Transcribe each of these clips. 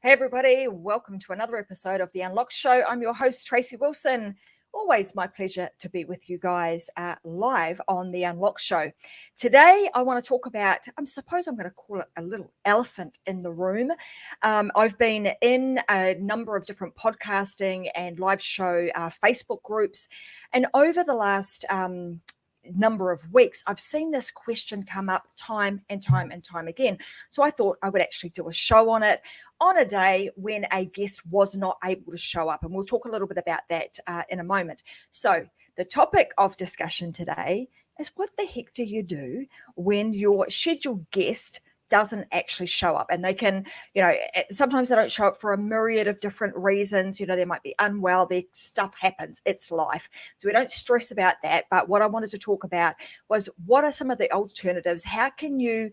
Hey everybody, welcome to another episode of The Unlock Show. I'm your host, Tracy Wilson. Always my pleasure to be with you guys live on The Unlock Show. Today, I want to talk about, I suppose I'm going to call it a little elephant in the room. I've been in a number of different podcasting and live show Facebook groups, and over the last number of weeks, I've seen this question come up time and time and time again. So I thought I would actually do a show on it on a day when a guest was not able to show up. And we'll talk a little bit about that in a moment. So the topic of discussion today is, what the heck do you do when your scheduled guest doesn't actually show up? And they can, sometimes they don't show up for a myriad of different reasons. They might be unwell, their stuff happens, it's life. So we don't stress about that. But what I wanted to talk about was, what are some of the alternatives? How can you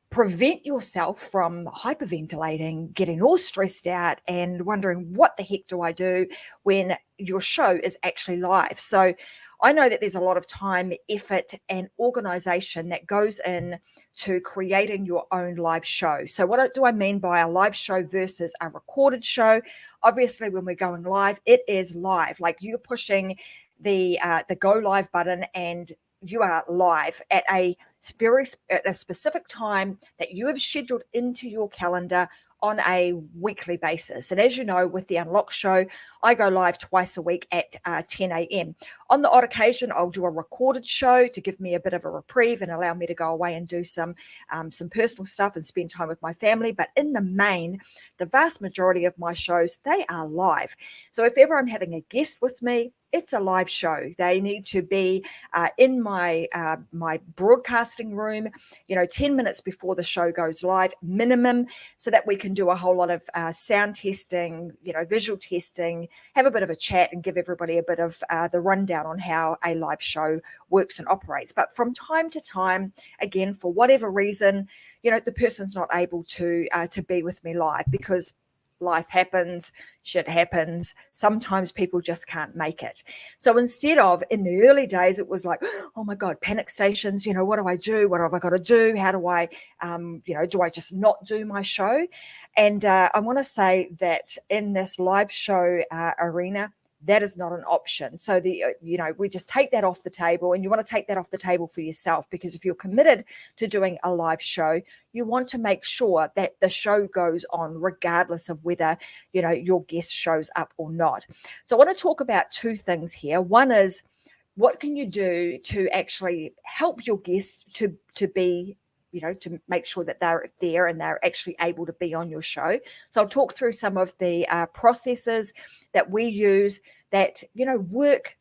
prevent yourself from hyperventilating, getting all stressed out and wondering, what the heck do I do when your show is actually live? So I know that there's a lot of time, effort, and organization that goes in to creating your own live show. So what do I mean by a live show versus a recorded show? Obviously, when we're going live, it is live. Like, you're pushing the go live button and you are live at a specific time that you have scheduled into your calendar on a weekly basis. And as you know, with the Unlock Show, I go live twice a week at 10 a.m. On the odd occasion, I'll do a recorded show to give me a bit of a reprieve and allow me to go away and do some personal stuff and spend time with my family. But in the main, the vast majority of my shows, they are live. So if ever I'm having a guest with me, it's a live show. They need to be in my broadcasting room, 10 minutes before the show goes live, minimum, so that we can do a whole lot of sound testing, visual testing, have a bit of a chat, and give everybody a bit of the rundown on how a live show works and operates. But from time to time, again, for whatever reason, the person's not able to be with me live, because life happens, shit happens. Sometimes people just can't make it. So instead of, in the early days, it was like, oh my God, panic stations, what do I do? What have I got to do? How do I, do I just not do my show? And I want to say that in this live show arena, that is not an option. So we just take that off the table, and you want to take that off the table for yourself, because if you're committed to doing a live show, you want to make sure that the show goes on regardless of whether, your guest shows up or not. So I want to talk about two things here. One is, what can you do to actually help your guests to be, to make sure that they're there and they're actually able to be on your show. So I'll talk through some of the processes that we use that, work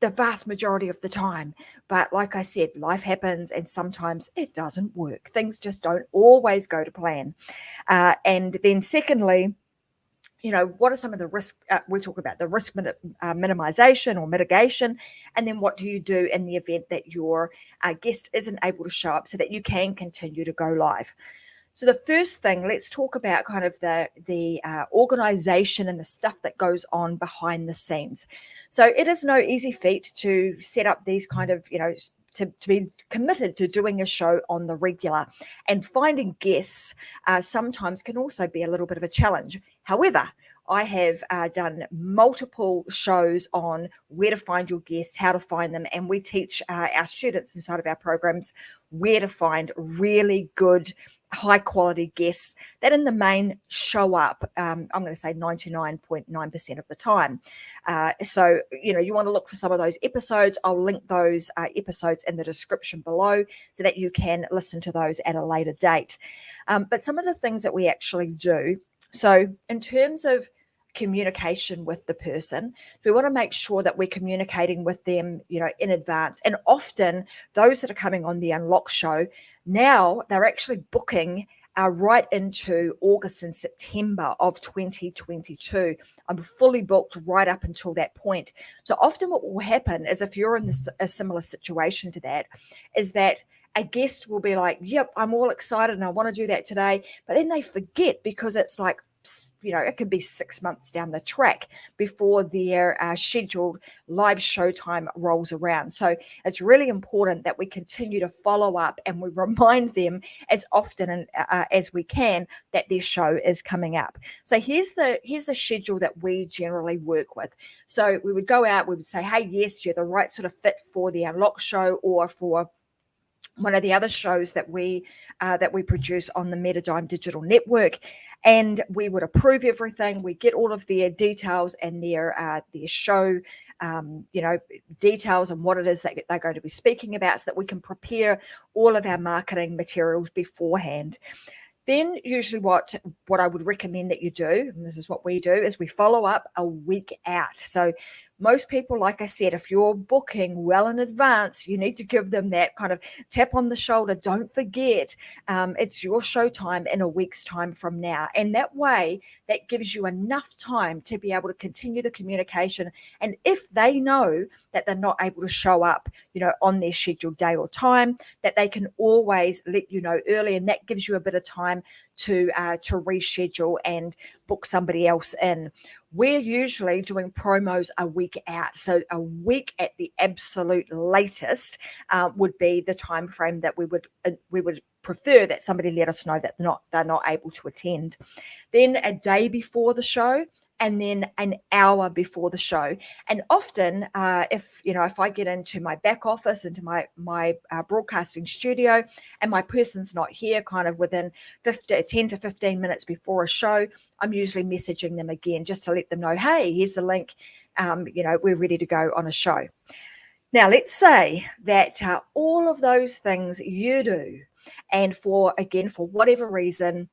the vast majority of the time. But like I said, life happens and sometimes it doesn't work. Things just don't always go to plan. And then secondly, what are some of the risks? We talk about the risk minimization or mitigation, and then what do you do in the event that your guest isn't able to show up so that you can continue to go live? So the first thing, let's talk about kind of the organization and the stuff that goes on behind the scenes. So it is no easy feat to set up these kind of, to be committed to doing a show on the regular, and finding guests sometimes can also be a little bit of a challenge. However, I have done multiple shows on where to find your guests, how to find them, and we teach our students inside of our programs where to find really good, high quality guests that in the main show up, I'm going to say 99.9% of the time. So, you want to look for some of those episodes. I'll link those episodes in the description below so that you can listen to those at a later date. But some of the things that we actually do, so in terms of communication with the person, we want to make sure that we're communicating with them, in advance. And often those that are coming on the Unlock Show, now they're actually booking right into August and September of 2022. I'm fully booked right up until that point. So often what will happen is, if you're in a similar situation to that, is that a guest will be like, yep, I'm all excited and I want to do that today. But then they forget, because it's like it could be 6 months down the track before their scheduled live show time rolls around. So it's really important that we continue to follow up and we remind them as often as we can that their show is coming up. So here's the schedule that we generally work with. So we would go out, we would say, hey, yes, you're the right sort of fit for the Unlock show or for one of the other shows that we produce on the Metadime Digital Network, and we would approve everything. We get all of their details and their show, details and what it is that they're going to be speaking about, so that we can prepare all of our marketing materials beforehand. Then usually what I would recommend that you do, and this is what we do, is we follow up a week out. So most people, like I said, if you're booking well in advance, you need to give them that kind of tap on the shoulder. Don't forget, it's your show time in a week's time from now. And that way, that gives you enough time to be able to continue the communication. And if they know that they're not able to show up, on their scheduled day or time, that they can always let you know early, and that gives you a bit of time to reschedule and book somebody else in. We're usually doing promos a week out, so a week at the absolute latest would be the time frame that we would prefer that somebody let us know that they're not able to attend. Then a day before the show, and then an hour before the show. And often, if I get into my back office, into my broadcasting studio, and my person's not here, kind of within 10 to 15 minutes before a show, I'm usually messaging them again just to let them know, hey, here's the link. We're ready to go on a show. Now, let's say that all of those things you do, and for whatever reason,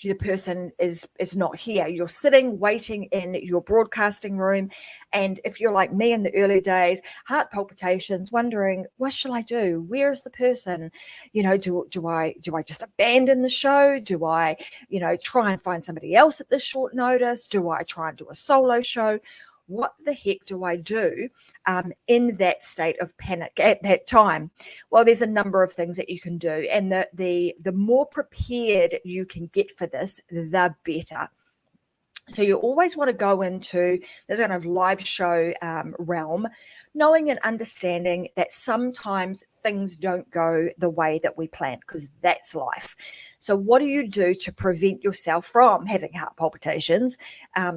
the person is not here. You're sitting, waiting in your broadcasting room. And if you're like me in the early days, heart palpitations, wondering, what shall I do? Where is the person? Do I just abandon the show? Do I, try and find somebody else at this short notice? Do I try and do a solo show? What the heck do I do in that state of panic at that time? Well, there's a number of things that you can do, and the more prepared you can get for this, the better. So you always want to go into this kind of live show realm, knowing and understanding that sometimes things don't go the way that we planned, because that's life. So what do you do to prevent yourself from having heart palpitations,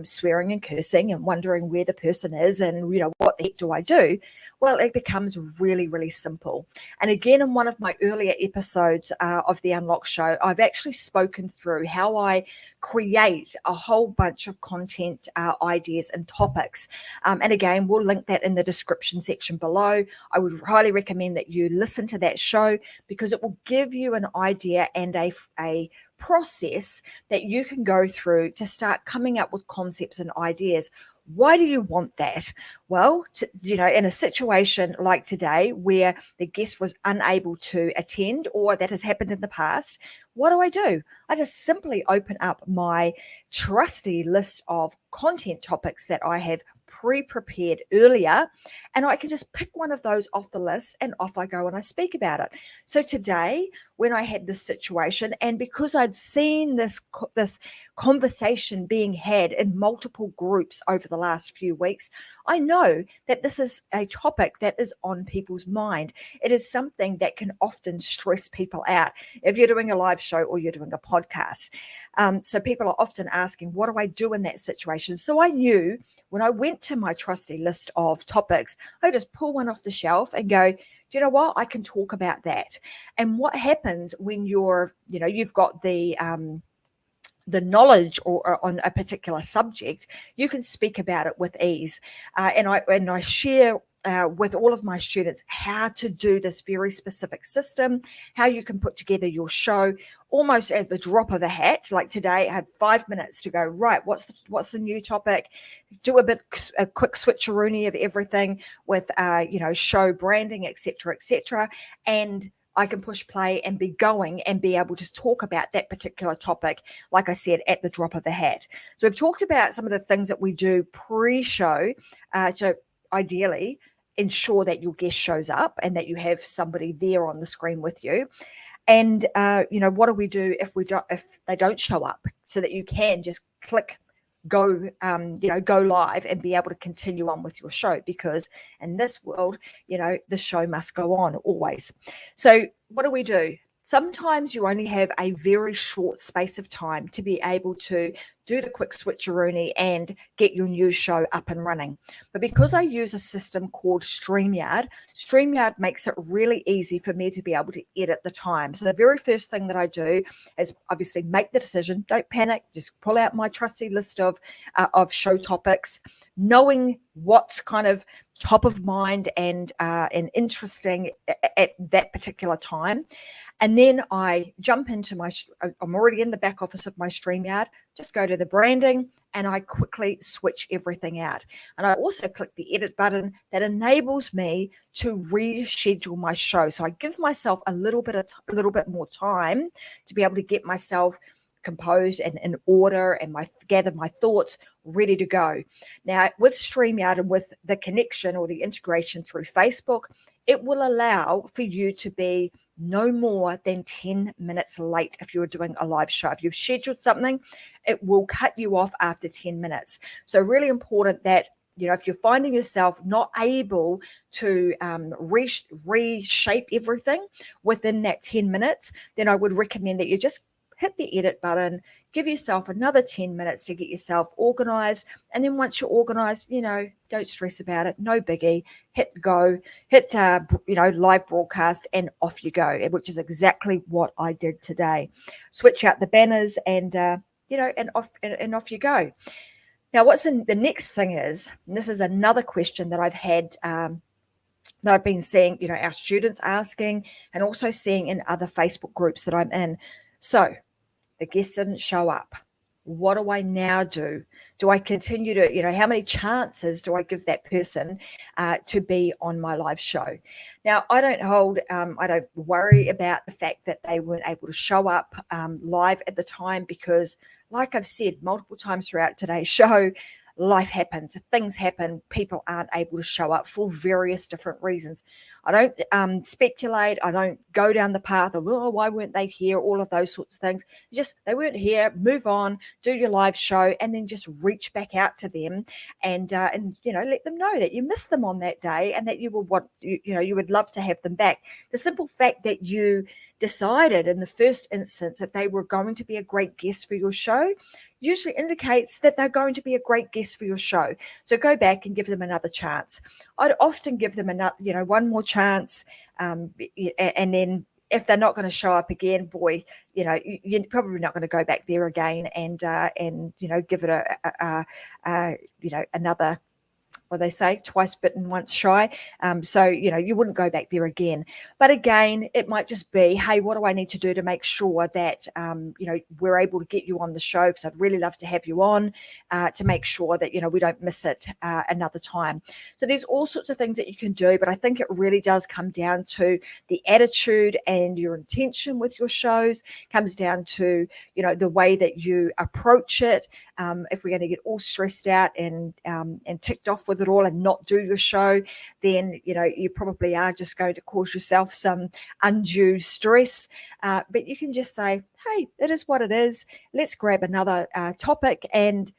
swearing and cursing and wondering where the person is and, what the heck do I do? Well, it becomes really, really simple. And again, in one of my earlier episodes of the Unlock Show, I've actually spoken through how I create a whole bunch of content ideas and topics. And again, we'll link that in the description section below. I would highly recommend that you listen to that show, because it will give you an idea and a process that you can go through to start coming up with concepts and ideas. Why do you want that? Well, in a situation like today where the guest was unable to attend, or that has happened in the past, what do? I just simply open up my trusty list of content topics that I have pre-prepared earlier, and I can just pick one of those off the list and off I go and I speak about it. So today, when I had this situation, and because I'd seen this conversation being had in multiple groups over the last few weeks, I know that this is a topic that is on people's mind. It is something that can often stress people out if you're doing a live show or you're doing a podcast. So people are often asking, what do I do in that situation? So I knew when I went to my trusty list of topics, I just pull one off the shelf and go, do you know what? I can talk about that. And what happens when you've got the knowledge or on a particular subject, you can speak about it with ease. And I share with all of my students how to do this very specific system, how you can put together your show almost at the drop of a hat. Like today, I had 5 minutes to go, right, what's the new topic? Do a quick switcheroony of everything with, show branding, et cetera, and I can push play and be going and be able to talk about that particular topic, like I said, at the drop of a hat. So we've talked about some of the things that we do pre-show. So ideally, ensure that your guest shows up and that you have somebody there on the screen with you. And what do we do if they don't show up, so that you can just click go go live and be able to continue on with your show, because in this world, the show must go on always. So what do? Sometimes you only have a very short space of time to be able to do the quick switcheroony and get your new show up and running. But because I use a system called StreamYard makes it really easy for me to be able to edit the time. So the very first thing that I do is obviously make the decision. Don't panic. Just pull out my trusty list of show topics, knowing what's kind of top of mind and interesting at that particular time. And then I jump into I'm already in the back office of my StreamYard, just go to the branding and I quickly switch everything out. And I also click the edit button that enables me to reschedule my show. So I give myself a little bit more time to be able to get myself composed and in order and gather my thoughts ready to go. Now with StreamYard and with the connection or the integration through Facebook, it will allow for you to be no more than 10 minutes late if you're doing a live show. If you've scheduled something, it will cut you off after 10 minutes. So really important that, if you're finding yourself not able to reshape everything within that 10 minutes, then I would recommend that you just hit the edit button, give yourself another 10 minutes to get yourself organized. And then once you're organized, don't stress about it. No biggie. Hit go, hit, live broadcast and off you go, which is exactly what I did today. Switch out the banners and off you go. Now, the next thing is, and this is another question that I've had, that I've been seeing, our students asking and also seeing in other Facebook groups that I'm in. So the guest didn't show up. What do I now do? Do I continue to, how many chances do I give that person to be on my live show? Now, I don't worry about the fact that they weren't able to show up live at the time, because like I've said multiple times throughout today's show, life happens, things happen, people aren't able to show up for various different reasons. I don't speculate, I don't go down the path of, why weren't they here, all of those sorts of things. Just they weren't here, move on, do your live show, and then just reach back out to them and let them know that you missed them on that day and that you would love to have them back. The simple fact that you decided in the first instance that they were going to be a great guest for your show usually indicates that they're going to be a great guest for your show. So go back and give them another chance. I'd often give them one more chance, and then if they're not going to show up again, boy, you're probably not going to go back there again and give it another. Well, they say twice bitten, once shy. So, you wouldn't go back there again. But again, it might just be, hey, what do I need to do to make sure that, we're able to get you on the show? Because I'd really love to have you on to make sure that, we don't miss it another time. So there's all sorts of things that you can do. But I think it really does come down to the attitude and your intention with your shows. Comes down to, the way that you approach it. If we're going to get all stressed out and ticked off with it all and not do your show, then you probably are just going to cause yourself some undue stress. But you can just say, hey, it is what it is. Let's grab another topic, and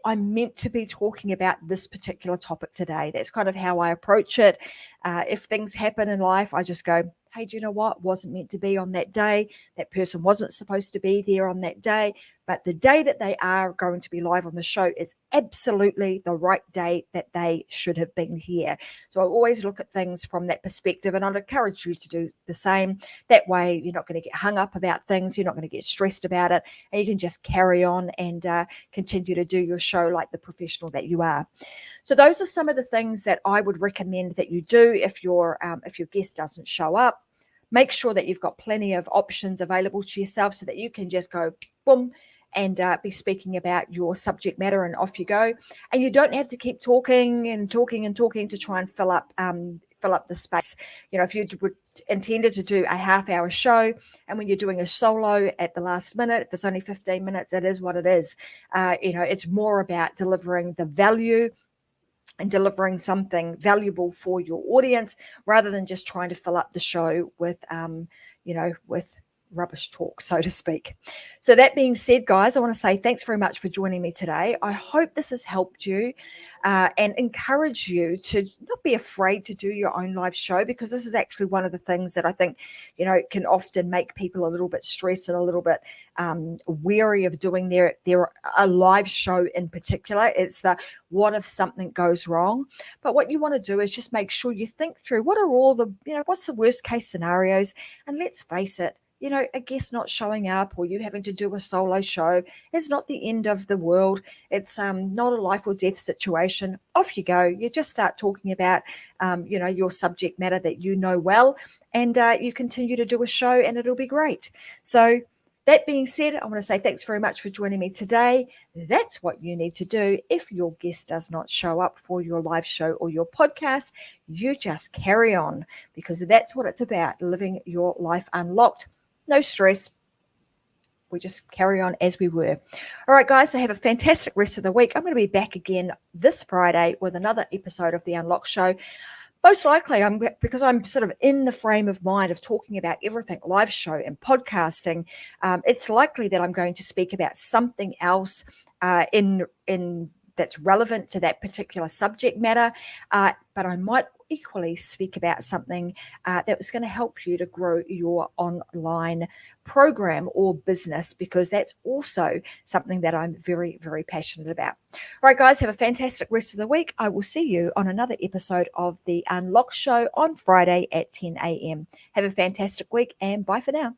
I'm meant to be talking about this particular topic today. That's kind of how I approach it. If things happen in life, I just go, hey, do you know what? Wasn't meant to be on that day. That person wasn't supposed to be there on that day. But the day that they are going to be live on the show is absolutely the right day that they should have been here. So I always look at things from that perspective, and I'd encourage you to do the same. That way you're not going to get hung up about things. You're not going to get stressed about it, and you can just carry on and continue to do your show like the professional that you are. So those are some of the things that I would recommend that you do if your guest doesn't show up. Make sure that you've got plenty of options available to yourself so that you can just go boom and be speaking about your subject matter, and off you go. And you don't have to keep talking to try and fill up the space. If you intended to do a half-hour show, and when you're doing a solo at the last minute, if it's only 15 minutes, it is what it is. It's more about delivering the value and delivering something valuable for your audience, rather than just trying to fill up the show with rubbish talk, so to speak. So that being said, guys, I want to say thanks very much for joining me today. I hope this has helped you and encourage you to not be afraid to do your own live show, because this is actually one of the things that I think, can often make people a little bit stressed and a little bit wary of doing a live show in particular. It's the what if something goes wrong. But what you want to do is just make sure you think through what are all the, what's the worst case scenarios. And let's face it, a guest not showing up or you having to do a solo show is not the end of the world. It's not a life or death situation. Off you go. You just start talking about, your subject matter that you know well, and you continue to do a show and it'll be great. So that being said, I want to say thanks very much for joining me today. That's what you need to do if your guest does not show up for your live show or your podcast. You just carry on, because that's what it's about, living your life unlocked. No stress. We just carry on as we were. All right, guys, so have a fantastic rest of the week. I'm going to be back again this Friday with another episode of The Unlock Show. Most likely, because I'm sort of in the frame of mind of talking about everything live show and podcasting, it's likely that I'm going to speak about something else in that's relevant to that particular subject matter. But I might equally speak about something that was going to help you to grow your online program or business, because that's also something that I'm very, very passionate about. All right, guys, have a fantastic rest of the week. I will see you on another episode of The Unlock Show on Friday at 10 a.m. Have a fantastic week, and bye for now.